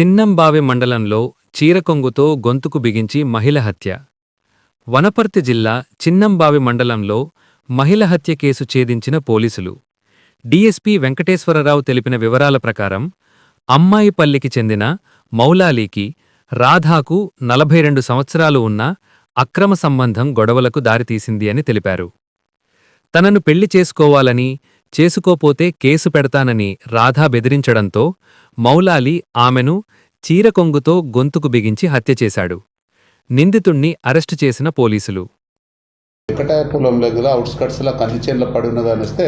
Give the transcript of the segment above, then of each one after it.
చిన్నంబావి మండలంలో చీరకొంగుతో గొంతుకు బిగించి మహిళ హత్య. వనపర్తి జిల్లా చిన్నంబావి మండలంలో మహిళ హత్య కేసు ఛేదించిన పోలీసులు. డీఎస్పీ వెంకటేశ్వరరావు తెలిపిన వివరాల ప్రకారం అమ్మాయిపల్లికి చెందిన మౌలాలీకి రాధాకు 42 సంవత్సరాలు ఉన్న అక్రమ సంబంధం గొడవలకు దారితీసింది అని తెలిపారు. తనను పెళ్లి చేసుకోవాలని, చేసుకోపోతే కేసు పెడతానని రాధా బెదిరించడంతో మౌలాలి ఆమెను చీరకొంగుతో గొంతుకు బిగించి హత్య చేశాడు. నిందితుణ్ణి అరెస్టు చేసిన పోలీసులు. వెంకటాయపురం దగ్గర అవుట్స్కట్స్లో కందిచేన్లో పడి ఉన్నదాన్ని వస్తే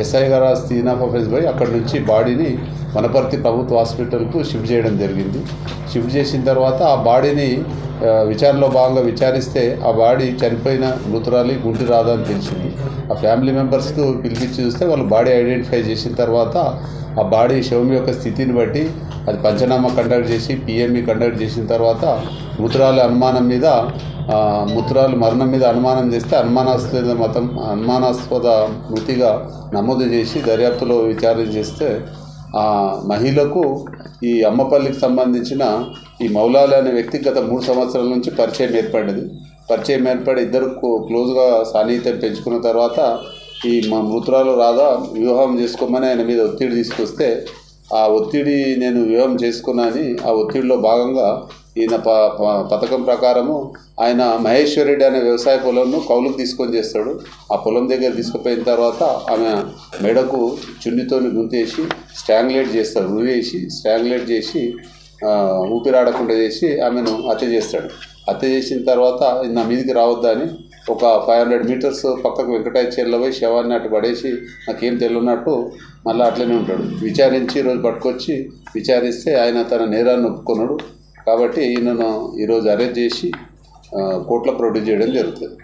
ఎస్ఐ గారు సీన్ ఆఫ్ ఆఫీస్ పోయి అక్కడి నుంచి బాడీని వనపర్తి ప్రభుత్వ హాస్పిటల్కు షిఫ్ట్ చేయడం జరిగింది. షిఫ్ట్ చేసిన తర్వాత ఆ బాడీని విచారణలో భాగంగా విచారిస్తే ఆ బాడీ చనిపోయిన మృతురాలి గుంటి రాదా అని తెలిసింది. ఆ ఫ్యామిలీ మెంబర్స్కు పిలిపించి చూస్తే వాళ్ళు బాడీ ఐడెంటిఫై చేసిన తర్వాత ఆ బాడీ శవం యొక్క స్థితిని బట్టి అది పంచనామా కండక్ట్ చేసి పిఎంఈ కండక్ట్ చేసిన తర్వాత మృతురాలి మరణం మీద అనుమానం చేస్తే అనుమానాస్పద మృతిగా నమోదు చేసి దర్యాప్తులో విచారణ చేస్తే ఆ మహిళకు ఈ అమ్మపల్లికి సంబంధించిన ఈ మౌలాలి అనే వ్యక్తి గత 3 సంవత్సరాల నుంచి పరిచయం ఏర్పడి ఇద్దరు క్లోజ్గా సాన్నిహిత్యం పెంచుకున్న తర్వాత ఈ మృతురాలు రాధా వివాహం చేసుకోమని ఆయన మీద ఒత్తిడి తీసుకొస్తే ఆ ఒత్తిడి నేను వివాహం చేసుకున్నాని ఆ ఒత్తిడిలో భాగంగా ఈయన పథకం ప్రకారము ఆయన మహేశ్వర్ రెడ్డి అనే వ్యవసాయ పొలంను కౌలుకు తీసుకొని చేస్తాడు. ఆ పొలం దగ్గర తీసుకుపోయిన తర్వాత ఆమె మెడకు చున్నితో గుంతేసి స్ట్రాంగులేట్ చేస్తాడు. ఉరివేసి స్ట్రాంగులేట్ చేసి ఊపిరాడకుండా చేసి ఆమెను హత్య చేస్తాడు. హత్య చేసిన తర్వాత నా మీదికి రావద్దని ఒక 500 మీటర్స్ పక్కకు వెంకటాచలంలో పోయి శవాన్ని అటు పడేసి నాకేం తెలియనట్టు మళ్ళీ అట్లనే ఉంటాడు. విచారించి ఈరోజు పట్టుకొచ్చి విచారిస్తే ఆయన తన నేరాన్ని ఒప్పుకున్నాడు. కాబట్టి ఈయనను ఈరోజు అరెస్ట్ చేసి కోర్టులో ప్రొడ్యూస్ చేయడం జరుగుతుంది.